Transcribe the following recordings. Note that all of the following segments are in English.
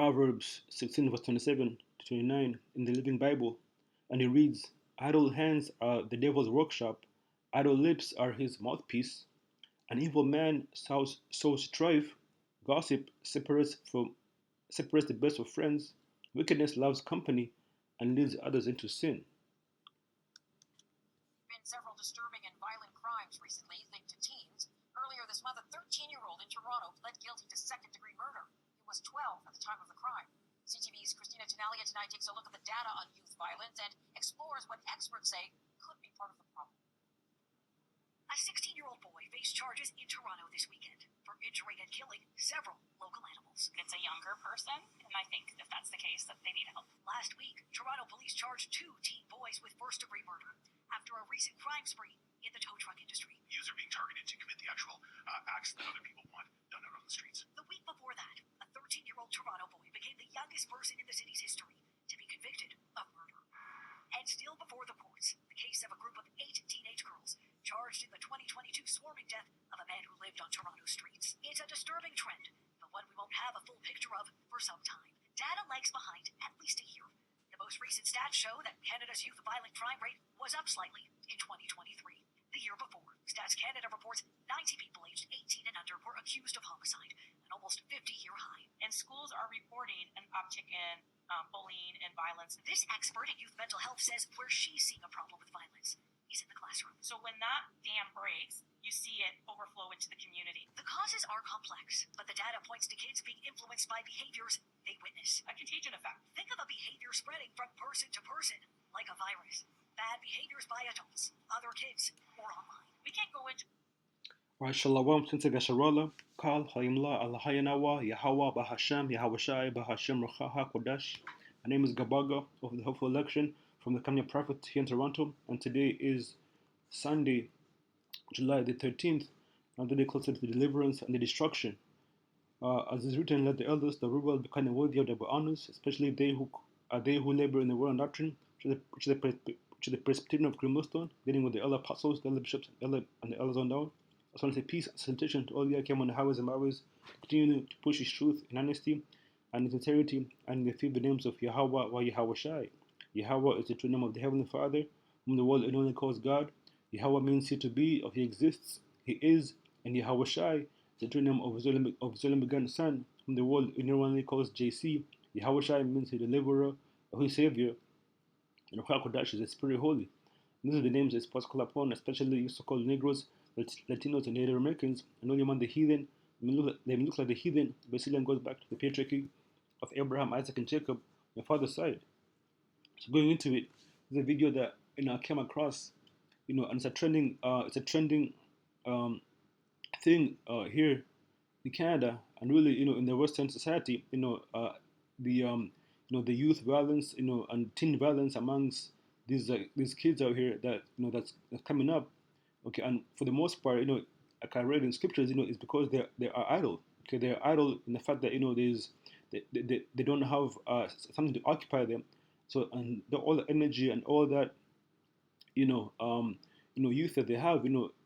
Proverbs 16, verse 27 to 29 in the Living Bible, and it reads, idle hands are the devil's workshop, idle lips are his mouthpiece. An evil man sows strife, gossip separates the best of friends, wickedness loves company and leads others into sin. Been several disturbing and violent crimes recently linked to teens. Earlier this month, a 13-year-old in Toronto pled guilty to second-degree murder. He was 12 at the time of the crime. CTV's Christina Tenalia tonight takes a look at the data on youth violence and explores what experts say could be part of the problem. A 16-year-old boy faced charges in Toronto this weekend for injuring and killing several local animals. It's a younger person, and I think if that's the case, that they need help. Last week, Toronto police charged 2 teen boys with first-degree murder after a recent crime spree in the tow truck industry. Youths are being targeted to commit the actual acts that other people want done out on the streets. The week before that, a 13-year-old Toronto boy became the youngest person in the city's history to be convicted of murder. And still before the courts, the case of a group of 8 teenage girls charged in the 2022 swarming death of a man who lived on Toronto streets. It's a disturbing trend, but one we won't have a full picture of for some time. Data lags behind at least a year. The most recent stats show that Canada's youth violent crime rate was up slightly in 2023. The year before, Stats Canada reports 90 people aged 18 and under were accused of homicide, an almost 50-year high. And schools are reporting an uptick in bullying and violence. This expert in youth mental health says where she's seeing a problem with violence is in the classroom. So when that dam breaks, you see it overflow into the community. The causes are complex, but the data points to kids being influenced by behaviors they witness. A contagion effect. Think of a behavior spreading from person to person, like a virus. Bad behaviors by adults, other kids, or online. We can't go into Right, Shalom, Tinta Gasharala, Kal, Hayimla, Allahayanawa, Yahweh, Bahasham, Yahweh Bahasham, Rachaha, Kodash. My name is Gabaga of the Hopeful Election from the Kenya Prophet here in Toronto, and today is Sunday, July the 13th, another day closer to the deliverance and the destruction. As is written, let the elders, the rural, be kind and worthy of their honors, especially they who labor in the word and doctrine, which is the presbyterian of Grimstone, dealing with the elder apostles, the elder bishops, and the elders on down. I just want to say peace and salutation to all the came on the highways and byways, continue to push his truth in honesty and in sincerity, and in the few names of Yahweh wa Yahweh Shai. Yahweh is the true name of the Heavenly Father, whom the world only calls God. Yahweh means he to be, or he exists, he is, and Yahweh Shai is the true name of his only begotten Son, whom the world only calls JC. Yahweh Shai means the deliverer, or his savior, and Ruach Kodash is the Spirit Holy. And these are the names that supposed to call upon, especially so-called Negroes, Latinos, and Native Americans, and only among the heathen. They look like the heathen. Basically, goes back to the patriarchy of Abraham, Isaac, and Jacob, my father's side. So going into it, there's a video that I came across, and it's a trending thing here in Canada, and really, in the Western society, the youth violence, and teen violence amongst these kids out here that that's coming up. Okay, and for the most part, like I read in scriptures, it's because they are idle. Okay, they are idle in the fact that they don't have something to occupy them. So and all the energy and all that youth that they have,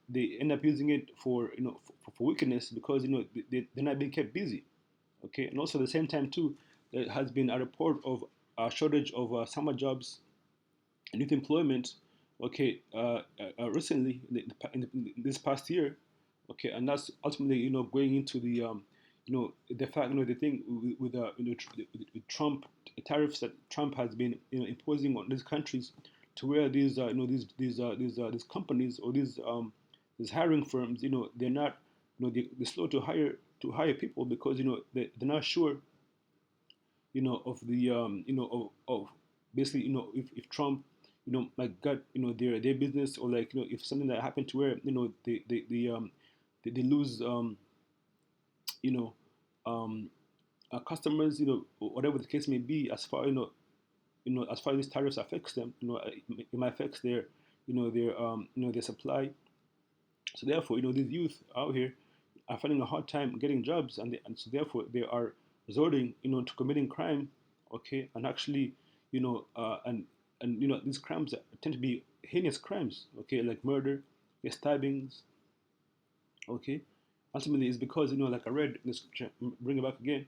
they end up using it for for wickedness because they're not being kept busy. Okay, and also at the same time too, there has been a report of a shortage of summer jobs and youth employment. Okay, recently in this past year. Okay, and that's ultimately going into the fact the thing with Trump tariffs that Trump has been imposing on these countries, to where these these companies or these hiring firms they're not they're slow to hire people because they're not sure of the of basically if Trump like got their business, or like if something that happened to where they lose you know customers, whatever the case may be, as far as far as these tariffs affects them, it might affect their their supply. So therefore, these youth out here are finding a hard time getting jobs, and so therefore they are resorting to committing crime. Okay, and actually and these crimes tend to be heinous crimes. Okay, like murder, stabbings. Okay, ultimately it's because like I read in the scripture, bring it back again.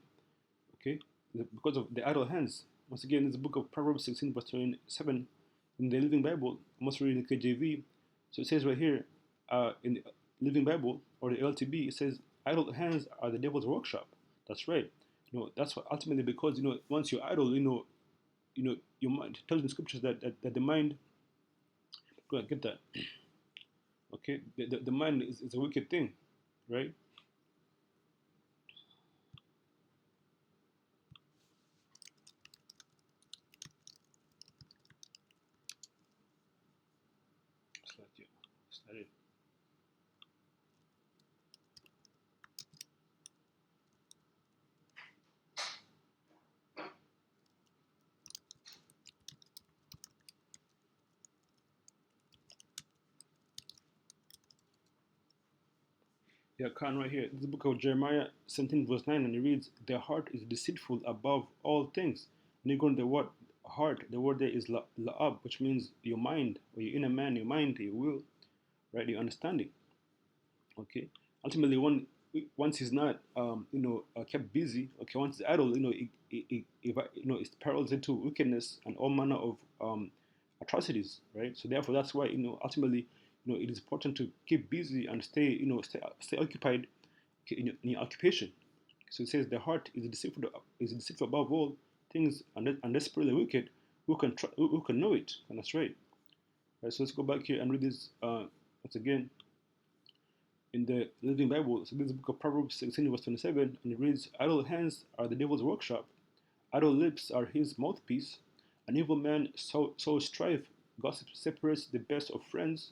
Okay, because of the idle hands. Once again, this is the book of Proverbs 16, verse 27 in the Living Bible. I'm also reading the KJV. So it says right here in the Living Bible or the LTB, it says, idle hands are the devil's workshop. That's right. That's what ultimately, because once you're idle, your mind tells in scriptures that the mind, go ahead, get that. Okay, the mind is a wicked thing, right? Started. Yeah, Khan, right here. This is the book of Jeremiah 17, verse 9, and it reads, their heart is deceitful above all things. And you go to the word heart, the word there is la'ab, which means your mind, or your inner man, your mind, your will, right? Your understanding. Okay. Ultimately, once he's not, kept busy. Okay. Once he's idle, it spirals into wickedness and all manner of atrocities, right? So therefore, that's why ultimately, it is important to keep busy and stay occupied in your occupation. So it says the heart is deceitful above all things and desperately wicked. Who can know it? And that's right. Right. So let's go back here and read this once again in the Living Bible. So this is the book of Proverbs 16, verse 27, and it reads, idle hands are the devil's workshop, idle lips are his mouthpiece. An evil man sows strife, gossip separates the best of friends,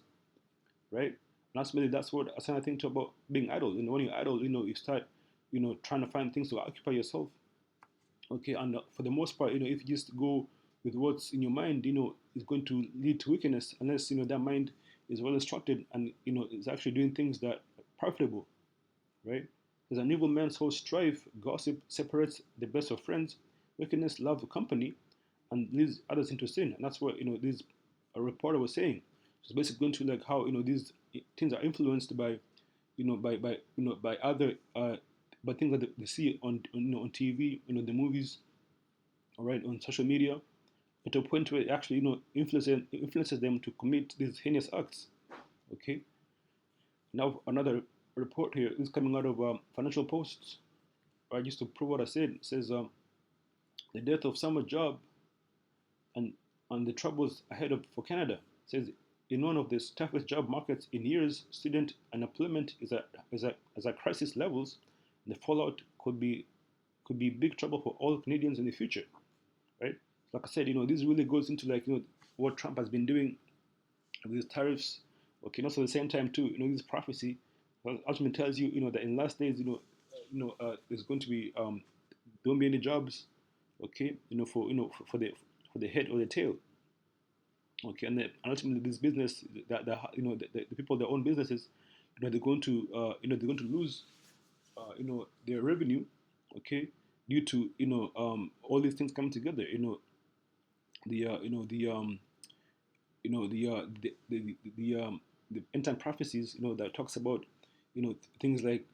right? And ultimately, that's another thing too about being idle. When you're idle, you start, trying to find things to occupy yourself. Okay, and for the most part, if you just go with what's in your mind, it's going to lead to wickedness unless that mind is well instructed and is actually doing things that are profitable, right? There's an evil man sows strife, gossip separates the best of friends, wickedness loves company, and leads others into sin. And that's what this a reporter was saying. So it's basically going to like how these things are influenced by by other by things that they see on TV, the movies, all right, on social media, to a point where it actually influences them to commit these heinous acts. Okay. Now another report here is coming out of Financial Post. Right, just to prove what I said, it says the death of Summer Job and the troubles ahead for Canada. It says in one of the toughest job markets in years, student unemployment is at crisis levels. And the fallout could be big trouble for all Canadians in the future. Right? Like I said, this really goes into like what Trump has been doing with these tariffs. Okay, and also at the same time too, this prophecy ultimately tells you, that in last days, there's going to be there won't be any jobs. Okay, for the head or the tail. Okay, and ultimately this business the people that own businesses, they're going to they're going to lose their revenue. Okay, due to all these things coming together. The the the end time prophecies, that talks about things like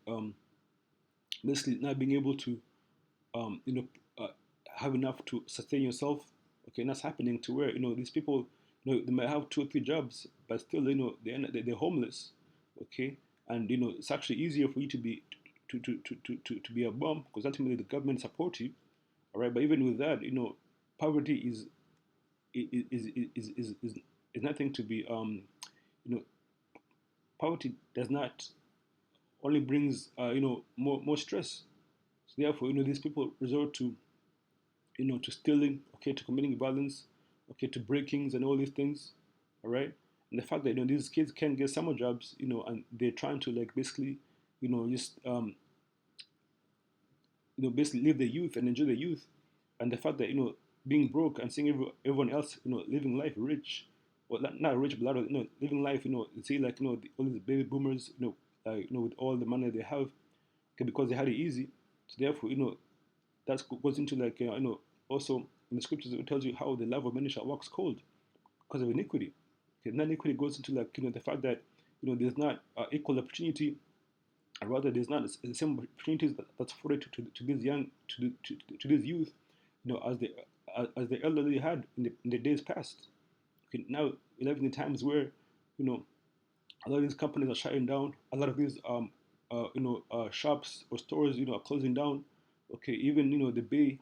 basically not being able to uh, have enough to sustain yourself. Okay, and that's happening to where these people, they might have 2 or 3 jobs, but still they're homeless. Okay, and it's actually easier for you to be to be a bum because ultimately the government supports you. All right, but even with that, poverty is nothing to be you know poverty does not only brings more stress. So therefore, these people resort to to stealing, okay, to committing violence, okay, to breakings and all these things, all right. And the fact that these kids can't get summer jobs, and they're trying to like basically, just basically live their youth and enjoy their youth, and the fact that being broke and seeing everyone else living life rich, well not rich but living life you see like all these baby boomers with all the money they have, okay, because they had it easy. So therefore that goes into like also in the scriptures it tells you how the love of many shall wax cold because of iniquity. Okay, and that iniquity goes into like the fact that there's not equal opportunity, or rather there's not the same opportunities that's afforded to these young to these youth as the elderly had in the days past. Okay, now we live in times where you know a lot of these companies are shutting down. A lot of these shops or stores are closing down. Okay, even the Bay,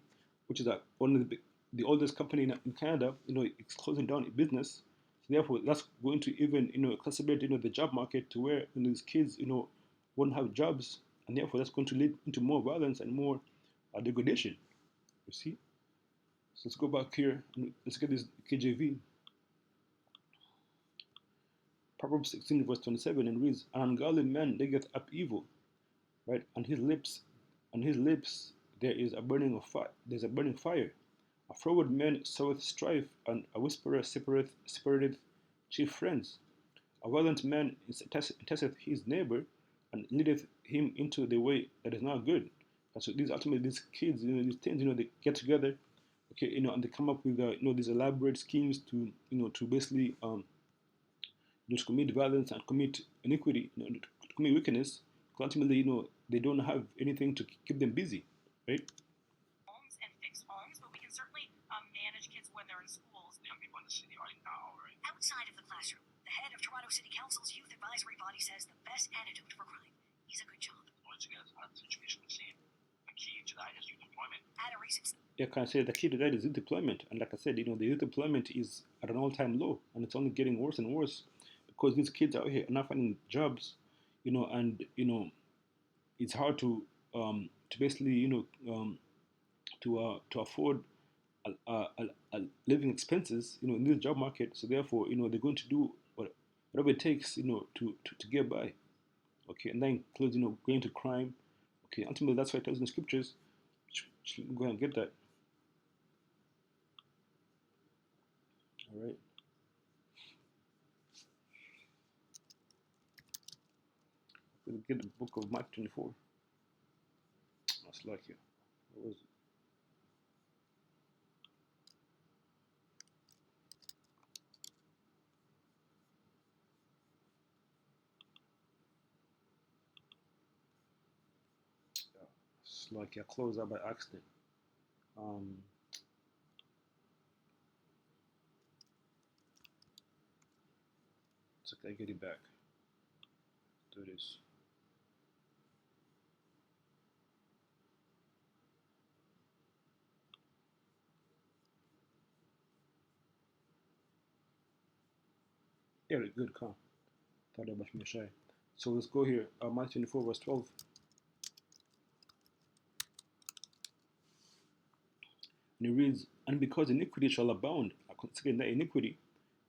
which is one of the oldest company in Canada, it's closing down its business. So therefore, that's going to even exacerbate the job market to where these kids won't have jobs, and therefore that's going to lead into more violence and more degradation. You see. So let's go back here and let's get this KJV. Proverbs 16 verse 27 and reads, "An ungodly man diggeth up evil, right? On his lips there is a burning of fire. There's a burning fire. A froward man soweth strife, and a whisperer separateth chief friends. A violent man testeth his neighbor, and leadeth him into the way that is not good." And so these kids, these teens, they get together, okay, and they come up with these elaborate schemes to to basically to commit violence and commit iniquity, to commit wickedness. Ultimately, they don't have anything to keep them busy, right? Homes and fix homes, but we can certainly manage kids when they're in schools. The young people in the city right now, right? Outside of the classroom, the head of Toronto City Council's youth advisory body says the best antidote for crime is a good job. Once again, it's not the situation we've seen. The key to that is youth employment. At a recent Yeah, can I say the key to that is youth deployment, and like I said, the youth deployment is at an all-time low, and it's only getting worse and worse because these kids out here are not finding jobs, and it's hard to basically to afford living expenses in this job market. So therefore they're going to do whatever it takes to get by. Okay, and that includes going to crime. Okay, ultimately that's why it tells in the scriptures. Go ahead and get that. All right. We'll get the book of Mark 24. That's like it. What was it? It's like I closed out by accident. Um, it's okay, get it back. Do this. Yeah, good call. Thought about me shy. So let's go here. Mark 24, verse 12. And it reads, "And because iniquity shall abound," again, that iniquity,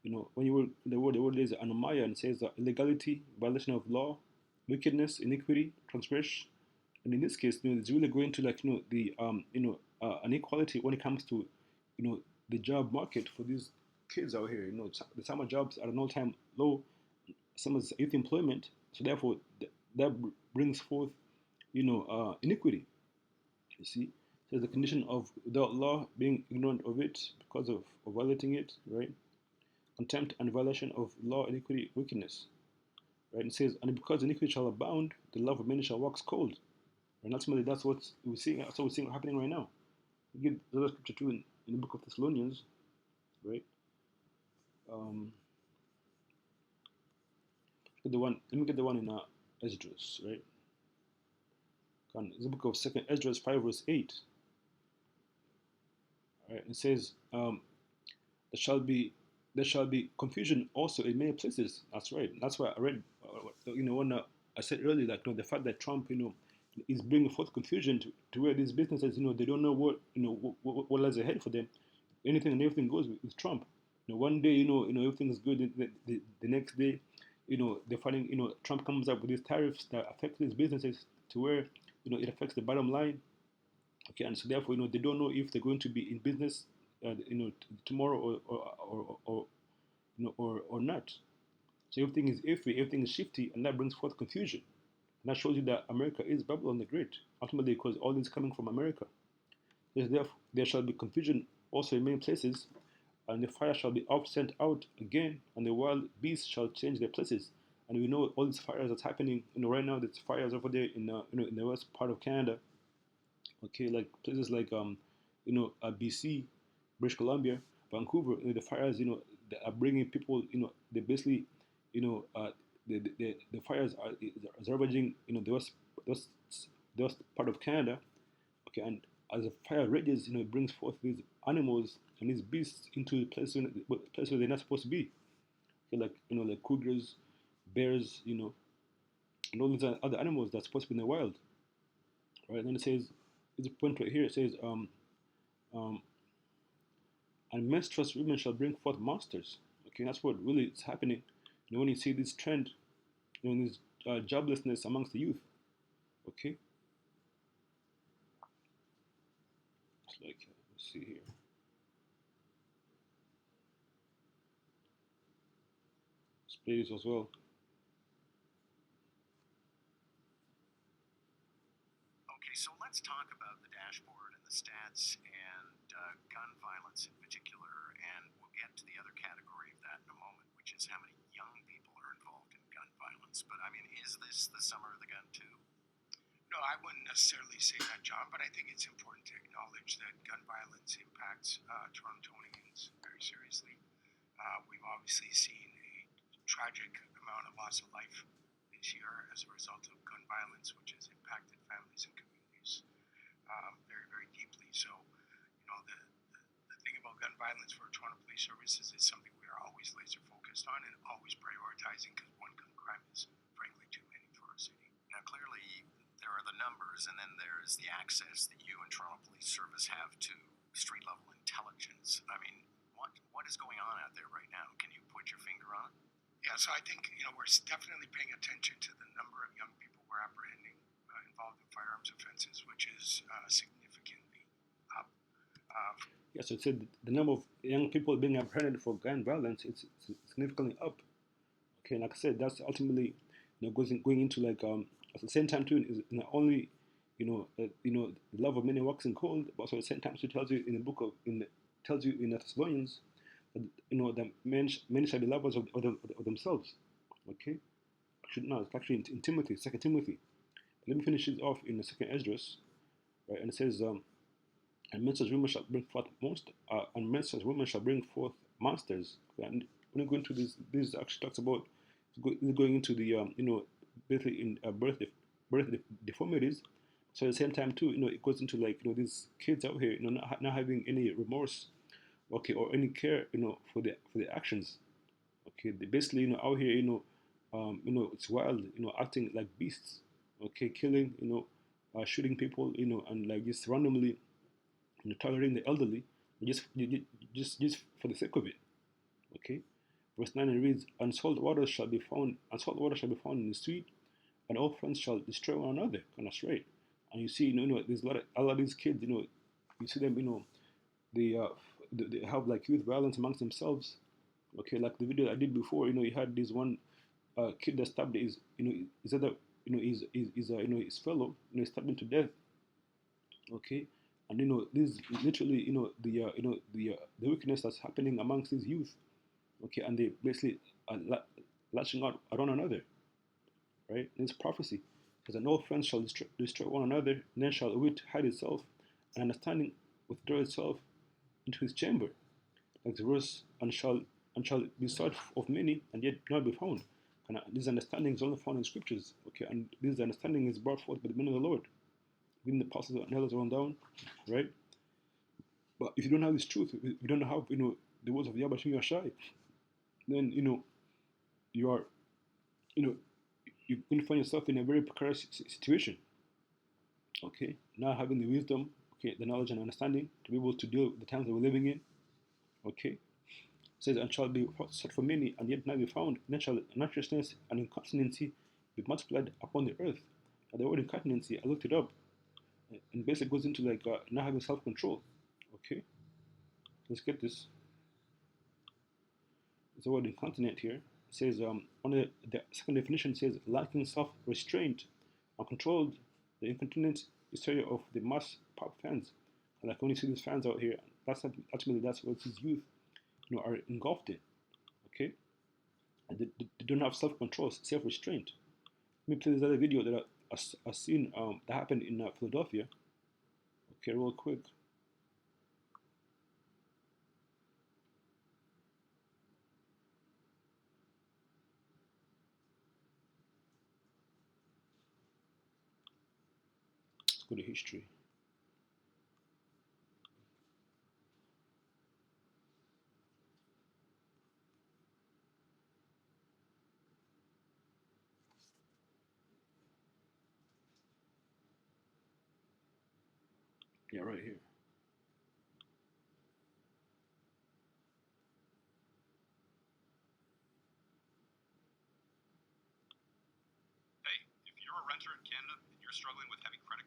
when you were the word is anomia, and it says illegality, violation of law, wickedness, iniquity, transgression. And in this case, it's really going to like the inequality when it comes to the job market for these kids out here. The summer jobs are at an all-time low. Some is youth employment, so therefore that brings forth iniquity. You see, so the condition of without law, being ignorant of it because of violating it, right? Contempt and violation of law, iniquity, wickedness, right? It says, "And because iniquity shall abound, the love of many shall wax cold." And ultimately, that's what we're seeing. That's what we're seeing happening right now. We get the other scripture too in the book of Thessalonians, right? Um, get the one. Let me get the one in Esdras, right? It's the book of Second Esdras 5 verse 8. Right? It says, there shall be confusion also in many places. That's right. That's why I read, when I said earlier, like the fact that Trump, is bringing forth confusion to where these businesses, they don't know what lies ahead for them. Anything and everything goes with Trump. One day, everything is good. The next day, they're finding, Trump comes up with these tariffs that affect these businesses to where, it affects the bottom line. Okay, and so therefore, they don't know if they're going to be in business, tomorrow or not. So everything is iffy, everything is shifty, and that brings forth confusion. And that shows you that America is Babylon the Great, ultimately, because all this is coming from America. Therefore, there shall be confusion also in many places, and the fire shall be sent out again, and the wild beasts shall change their places. And we know all these fires that's happening. Right now, there's fires over there in in the west part of Canada. Okay, like places like BC, British Columbia, Vancouver, the fires, that are bringing people, they basically, you know, uh, the fires are ravaging, those, those part of Canada, okay, and as the fire rages, it brings forth these animals and these beasts into places where they're not supposed to be, okay, like, like cougars, bears, and all these other animals that's supposed to be in the wild, right? And then it says, there's a point right here. It says, um, and menstruous women shall bring forth monsters. Okay, that's what really is happening. When you see this trend, this joblessness amongst the youth. Okay, it's like, let's see here. Let's play this as well. Okay, so let's talk about the dashboard and the stats and gun violence in particular, and we'll get to the other category of that in a moment, which is how many young people are involved in gun violence. But I mean, is this the summer of the gun too? No, I wouldn't necessarily say that, John, but I think it's important to acknowledge that gun violence impacts Torontonians very seriously. We've obviously seen a tragic amount of loss of life this year as a result of gun violence, which has impacted families and communities very, very deeply. So, the thing about gun violence for Toronto Police Services is something we are always laser focused on and always prioritizing, because one gun crime is frankly too many for our city. Now, clearly, there are the numbers, and then there's the access that you and Toronto Police Service have to street level intelligence. I mean, what is going on out there right now? Can you put your finger on it? Yeah, so I think we're definitely paying attention to the number of young people we're apprehending involved in firearms offenses, which is significantly up. Yeah, so it said the number of young people being apprehended for gun violence is significantly up. Okay, like I said, that's ultimately going into like at the same time too is not only the love of many works in cold, but also at the same time it tells you in the book of tells you in the Thessalonians that that men shall be lovers of themselves. Okay, actually no, it's actually in Timothy, Second Timothy. Let me finish it off in the Second Esdras, right? And it says, and men's women shall bring forth and men's women shall bring forth monsters. Okay? And when you go into this actually talks about going into the basically in birth deformities. So at the same time too, it goes into like these kids out here, not having any remorse, okay, or any care, for the actions. Okay, they basically out here, it's wild, acting like beasts. Okay, killing, shooting people, and like just randomly, targeting the elderly, just for the sake of it. Okay, verse 9 it reads, "And salt water shall be found, in the street, and all friends shall destroy one another." Kind of straight. And you see, there's a lot of these kids, you see them, they they have like youth violence amongst themselves. Okay, like the video I did before, you had this one kid that stabbed his other, his fellow, stabbed him to death. Okay, and this is literally, the wickedness that's happening amongst these youth. Okay, and they basically are latching out at one another, right? And it's prophecy. Because an old friend shall destroy one another, and then shall wit hide itself, and understanding withdraw itself into his chamber. Like the verse, and shall be sought of many, and yet not be found. And this understanding is only found in scriptures. Okay, and this understanding is brought forth by the men of the Lord, giving the apostles and elders on down, right? But if you don't have this truth, if you don't have the words of Yahweh Shem Yashai, then you are you're going to find yourself in a very precarious situation. Okay, not having the wisdom, okay, the knowledge and understanding to be able to deal with the times that we're living in. Okay, it says, "And shall be sought for many, and yet not be found. Then shall unrighteousness and incontinency be multiplied upon the earth." And the word incontinency, I looked it up, and basically goes into like not having self-control. Okay, let's get this. It's the word incontinent here. It says on the second definition says lacking self-restraint, uncontrolled. The incontinent hysteria of the mass pop fans. And like when you see these fans out here, that's not, ultimately that's what these youth are engulfed in. Okay, and they don't have self-control, self-restraint. Let me play this other video that I seen that happened in Philadelphia. Okay, real quick. go to history. Yeah, right here. Hey, if you're a renter in Canada and you're struggling with heavy credit.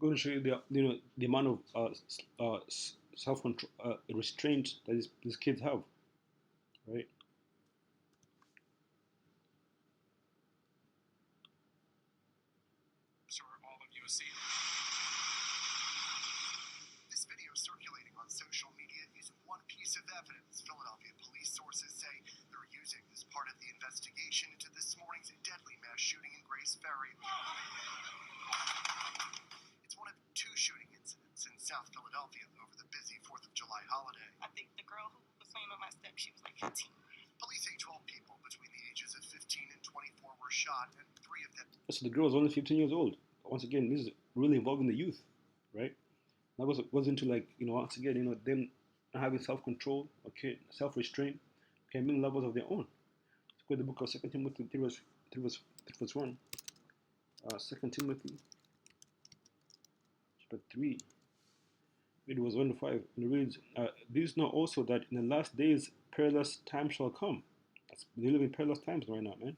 Going to show you the amount of self control restraint that these kids have, right? I'm sure all of you have seen. This video circulating on social media is one piece of evidence Philadelphia police sources say they're using as part of the investigation into this morning's deadly mass shooting in Grace Ferry. It's one of two shooting incidents in South Philadelphia over the busy 4th of July holiday. I think the girl who was playing on my step, she was like 15. Police say 12 people between the ages of 15 and 24 were shot, and 3 of them. So the girl was only 15 years old. Once again, this is really involving the youth, right? That was into, like, once again, them not having self control, okay, self restraint, okay, being lovers of their own. Let's go to the book of 2 Timothy 3 verse 1. 2 Timothy chapter 3. It was 1 to 5, and it reads, "These know also that in the last days perilous times shall come." They live in perilous times right now, man. It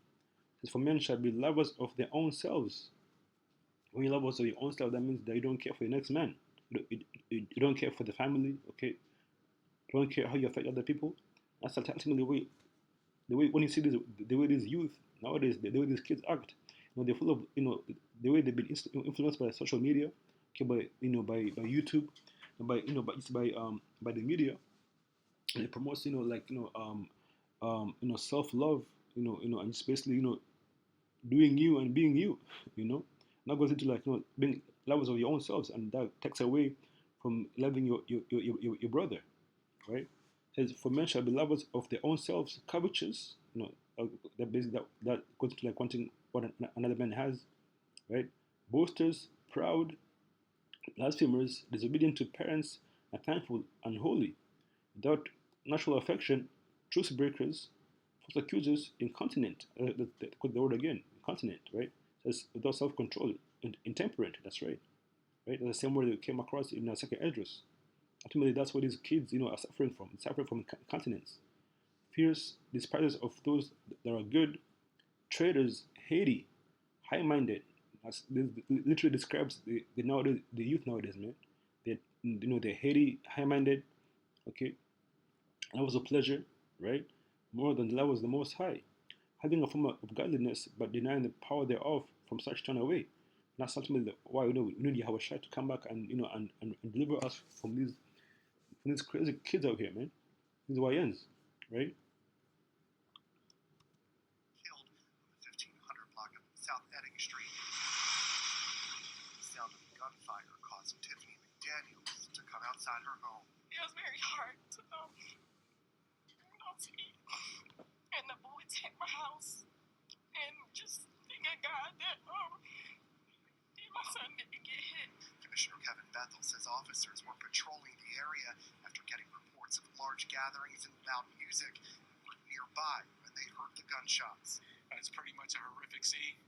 says, "For men shall be lovers of their own selves." When you're lovers of your own self, that means that you don't care for the next man. You don't care for the family, okay? You don't care how you affect other people. That's ultimately the way when you see this, the way these youth nowadays, the way these kids act, they're full of, the way they've been influenced by social media, okay, by YouTube, and by the media. And it promotes, self love, and just basically, doing you and being you, you know. Now goes into, like, being lovers of your own selves, and that takes away from loving your brother, right? It says, "For men shall be lovers of their own selves, covetous," that basically that goes to, like, wanting what another man has, right? Boasters, proud, blasphemers, disobedient to parents, unthankful, unholy, without natural affection, truce breakers, false accusers, incontinent. The word again, incontinent, right? It says without self-control, intemperate. That's right, right. That's the same word that came across in Second Esdras. Ultimately, that's what these kids, are suffering from. Suffering from incontinence, fierce despisers of those that are good, traitors, haty, high-minded. This literally describes the youth nowadays, man. They're haty, high-minded, okay, lovers of pleasure, right? More than the lovers of the Most High, having a form of godliness, but denying the power thereof, from such turn away. And that's ultimately why we need Yahweh Shai to come back and and deliver us from these crazy kids out here, man. These YNs, right? Killed on the 1500 block of South Edding Street. The sound of gunfire caused Tiffany McDaniels to come outside her home. It was very hard to see. And the bullets hit my house. And just thanking God that my son didn't get hit. Commissioner Kevin Bethel says officers were patrolling the area after getting reports of large gatherings and loud music nearby when they heard the gunshots. It's pretty much a horrific scene.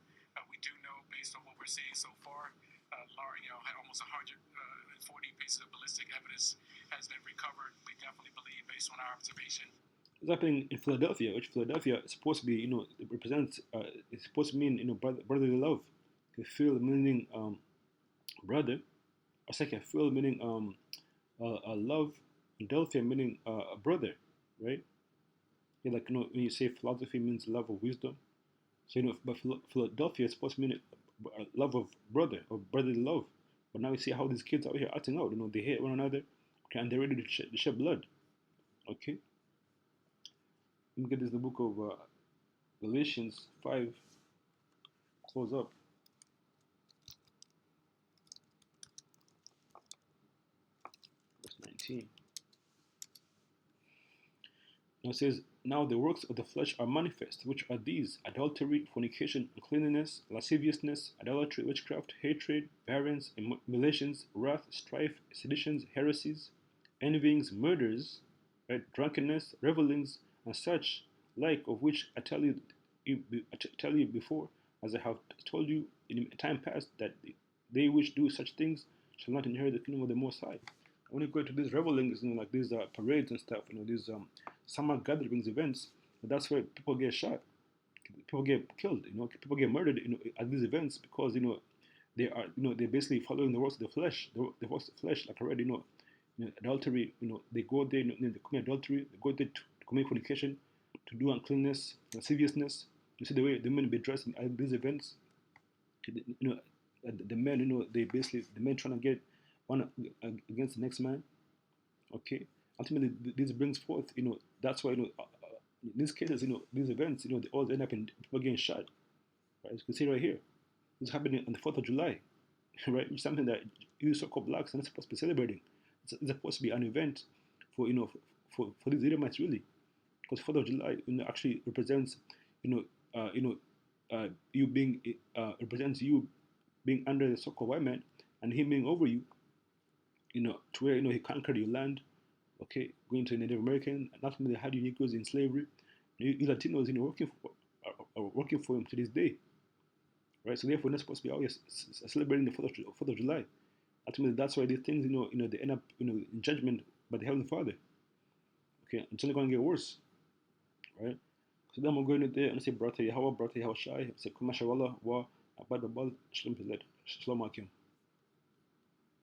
We do know, based on what we're seeing so far, almost 140 pieces of ballistic evidence has been recovered. We definitely believe, based on our observation. It's happening in Philadelphia, which Philadelphia is supposed to be, it represents, it's supposed to mean, brotherly love. Phil meaning brother, or second Phil meaning love, Philadelphia meaning a brother, right? Yeah, like, when you say philosophy means love of wisdom, so but Philadelphia is supposed to mean love of brother, or brotherly love. But now you see how these kids out here acting out. They hate one another, okay, and they're ready to shed blood. Okay. Let me get this, the book of Galatians 5. Close up. Verse 19. Now it says, Now the works of the flesh are manifest, which are these: adultery, fornication, uncleanness, lasciviousness, idolatry, witchcraft, hatred, variance, emulations, wrath, strife, seditions, heresies, envyings, murders, right, drunkenness, revelings, and such like, of which I tell you before, as I have told you in time past, that they which do such things shall not inherit the kingdom of the Most High. When you go to these revelings, like these parades and stuff, these summer gatherings, events, that's where people get shot, people get killed, people get murdered, at these events because they are, they're basically following the works of the flesh, the works of the flesh, like I read, adultery, they go there, they commit adultery, they go there to commit fornication, to do uncleanness, lasciviousness. You see the way the men be dressed at these events. The men, they basically, the men trying to get one against the next man. Okay, ultimately this brings forth, that's why, in these cases, these events, they always end up in people getting shot. Right, as you can see right here, this happened on the 4th of July, right? Which is something that you so-called blacks are not supposed to be celebrating. It's supposed to be an event for, for these Edomites, really, because 4th of July, actually represents, you being, represents you being under the so-called white man and him being over you, to where, he conquered your land, okay, going to Native American, and ultimately had you Negroes in slavery, you Latinos, are working for him to this day, right? So therefore, we're not supposed to be always celebrating the 4th of July. Ultimately, that's why these things, they end up, in judgment by the Heavenly Father. Okay, it's only going to get worse, right? So then we're going to there and say, Brata Yahweh Shai, say, Kumashawallah wa Abad Babal, Shalom Pilet, Shalom Akim.